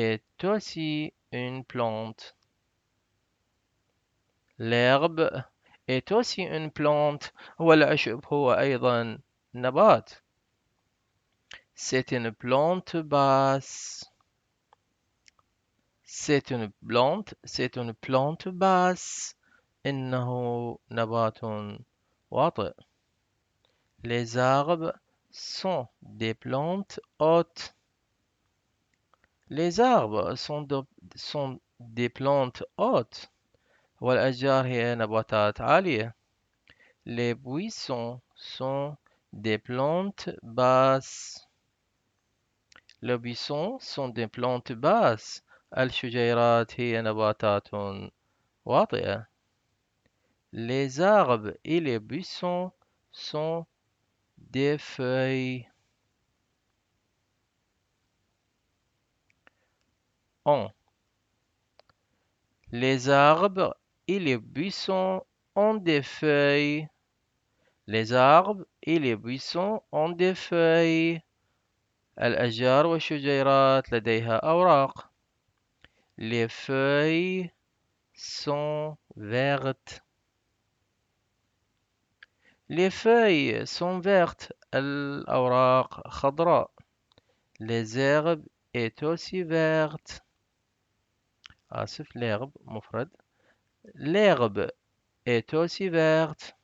est aussi une plante. L'herbe est aussi une plante. والعشب هو أيضا نبات. C'est une plante basse. C'est une plante basse. إنه نبات واطئ. Les arbres sont des plantes hautes. Les arbres sont des plantes hautes. والأشجار هي نباتات عالية. Les buissons sont des plantes basses. Les buissons sont des plantes basses. الشجيرات هي نباتات واطئة. Les arbres et les buissons sont des feuilles. Ont. Les arbres et les buissons ont des feuilles. Les arbres et les buissons ont des feuilles. الأشجار والشجيرات لديها أوراق. Les feuilles sont vertes. Les feuilles sont vertes. الأوراق خضراء. Les herbes est aussi verte. آسف l'herbe مفرد. L'herbe est aussi verte.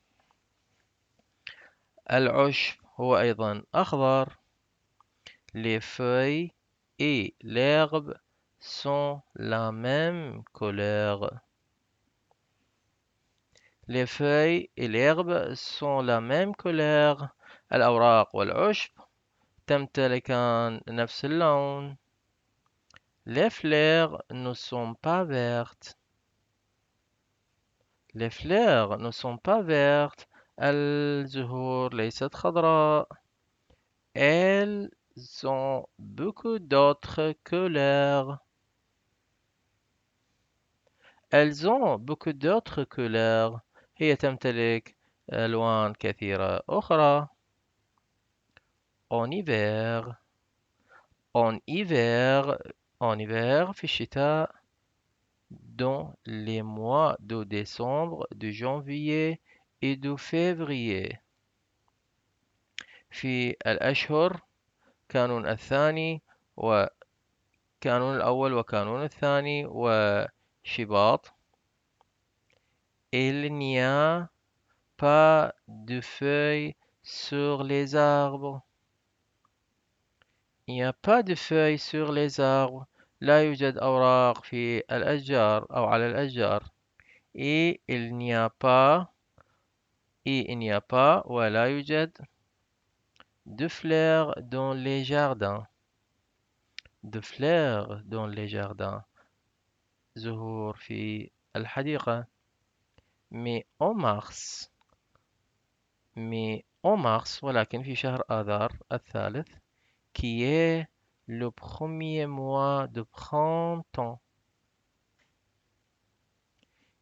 العشب هو أيضا أخضر. Les feuilles et l'herbe sont la même couleur. Les feuilles et l'herbe sont la même couleur. الأوراق والعشب تمتلكان نفس اللون. Les fleurs ne sont pas vertes. Les fleurs ne sont pas vertes. الزهور ليست خضراء. Elles ont beaucoup d'autres couleurs. Elles ont beaucoup d'autres couleurs. هي تمتلك ألوان كثيرة أخرى. En hiver. En hiver. En hiver في الشتاء. Dans les mois de décembre, de janvier et de février. في الأشهر كانون الثاني وكانون الأول وكانون الثاني وشباط. Il n'y a pas de feuilles sur les arbres. Il n'y a pas de feuilles sur les arbres. لا يوجد أوراق في الأشجار أو على الأشجار. Et il n'y a pas ولا يوجد de fleurs dans les jardins. De fleurs dans les jardins. زهور في الحديقة. Mais en mars ولكن في شهر آذار الثالث qui est le premier mois de printemps.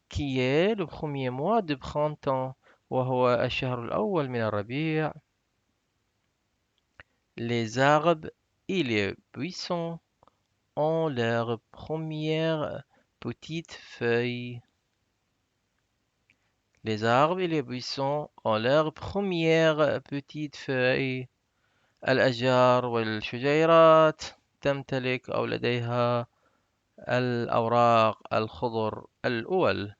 Qui est le premier mois de printemps وهو الشهر الأول من الربيع. Les arbres et les buissons ont leurs premières petites feuilles. Les arbres et les buissons ont leurs premières petites feuilles. الأشجار والشجيرات تمتلك أو لديها الأوراق الخضر الأول.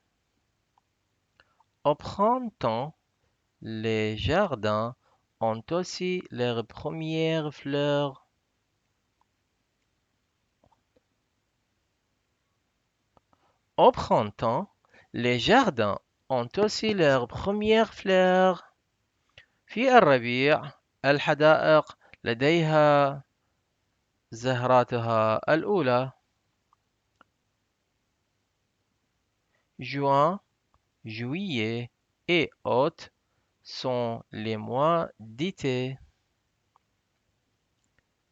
Au printemps, les jardins ont aussi leurs premières fleurs. Au printemps, les jardins ont aussi leurs premières fleurs. في الربيع الحدائق لديها زهراتها الأولى. Juin, juillet et août sont les mois d'été.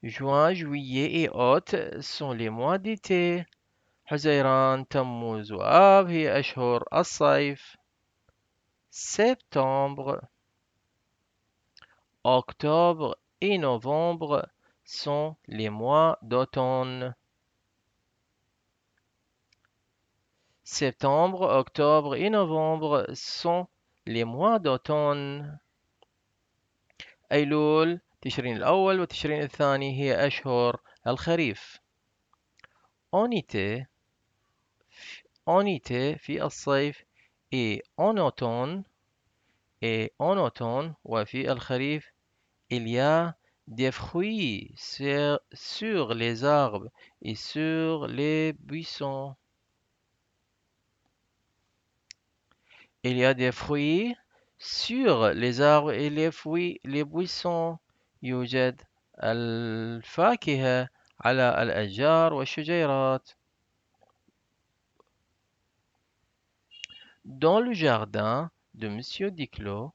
Juin, juillet et août sont les mois d'été. حزيران تموز وآب هي أشهر الصيف. Septembre, octobre et novembre sont les mois d'automne. Septembre, octobre et novembre sont les mois d'automne. أيلول تشرين الأول وتشرين الثاني هي أشهر الخريف. En été, في الصيف et en automne وفي الخريف il y a des fruits sur les arbres et sur les buissons. Il y a des fruits sur les arbres et les buissons. يوجد الفاكهة على الأشجار والشجيرات. Dans le jardin de Monsieur Duclos,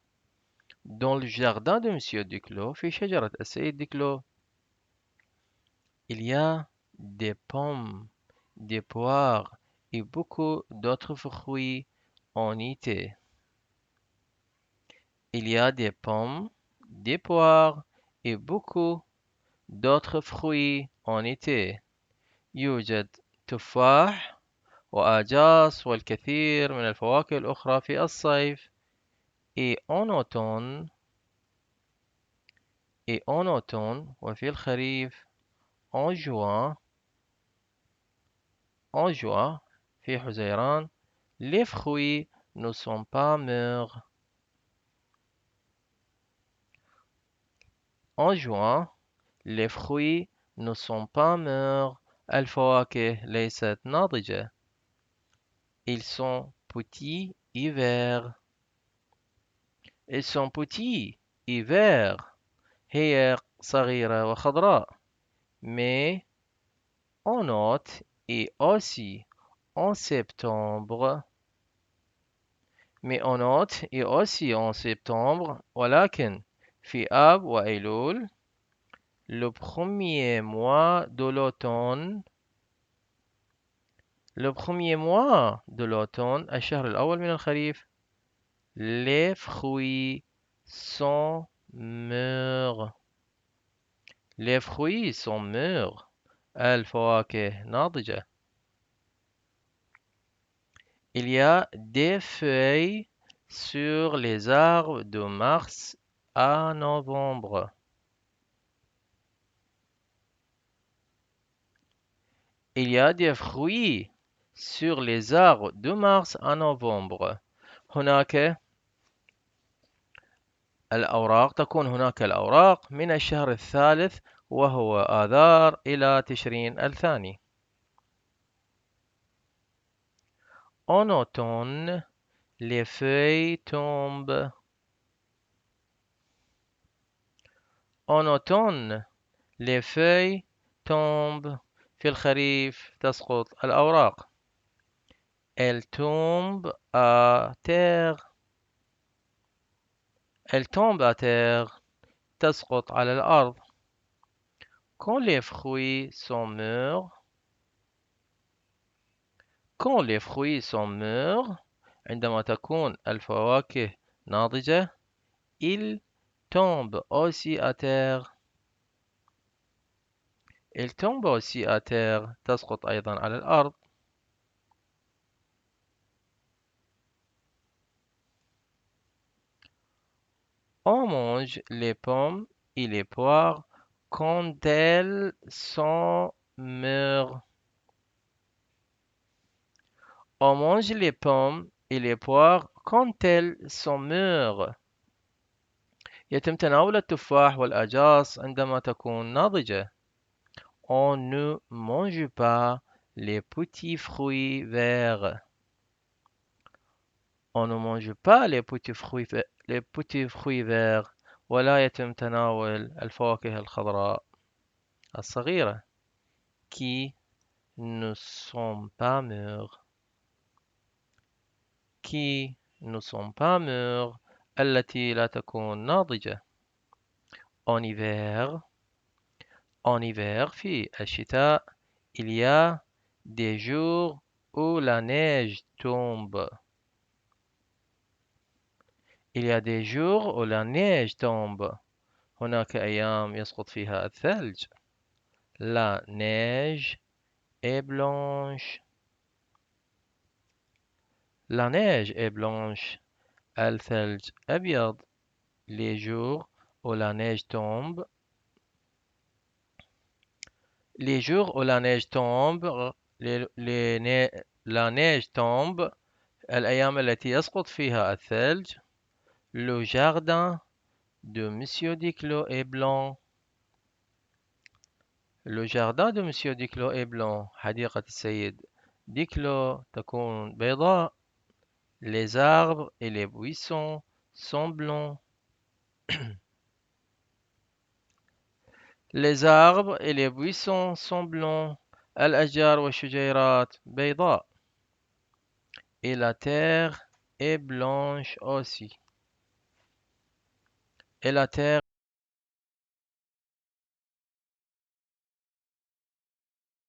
في شجرة السيد ديكلو il y a des pommes, des poires et beaucoup d'autres fruits en été. Il y a des pommes, des poires et beaucoup d'autres fruits en été. يوجد تفاح وأعجاص والكثير من الفواكه الأخرى في الصيف. Et en automne وفي الخريف en juin في حزيران les fruits ne sont pas mûrs. En juin les fruits ne sont pas mûrs. الفواكه ليست ناضجة. Ils sont petits et verts. Ils sont petits et verts. هي صغيرة وخضراء. Mais en août et aussi en septembre. ولكن في آب وأيلول le premier mois de l'automne الشهر الأول من الخريف les fruits sont mûrs. الفواكه ناضجة. Il y a des feuilles sur les arbres de mars à novembre. Il y a des fruits sur les arbres de mars à novembre. هناك الأوراق تكون هناك الأوراق من الشهر الثالث وهو آذار إلى تشرين الثاني. En automne, les feuilles tombent. في الخريف تسقط الأوراق. Elles tombent à terre. تسقط على الأرض. Quand les fruits sont mûrs عندما تكون الفواكه ناضجة ils tombent aussi à terre. تسقط أيضا على الأرض. On mange les pommes et les poires quand elles sont mûres. On mange les pommes et les poires quand elles sont mûres. يتم تناول التفاح والأعجاص عندما تكون ناضجة. On ne mange pas les petits fruits verts. ولا يتم تناول الفواكه الخضراء الصغيرة. Qui ne sont pas mûrs. التي لا تكون ناضجة. En hiver في الشتاء il y a des jours où la neige tombe. هناك أيام يسقط فيها الثلج. La neige est blanche. La neige est blanche. الثلج أبيض. Les jours où la neige tombe. Les jours où la neige tombe. La neige tombe. الأيام التي يسقط فيها الثلج. Le jardin de Monsieur Duclos est blanc. Le jardin de Monsieur Duclos est blanc. حديقة السيد ديكلو تكون بيضاء. Les arbres et les buissons sont blancs. Les arbres et les buissons sont blancs. الأشجار والشجيرات بيضاء. Et la terre est blanche aussi. Et la terre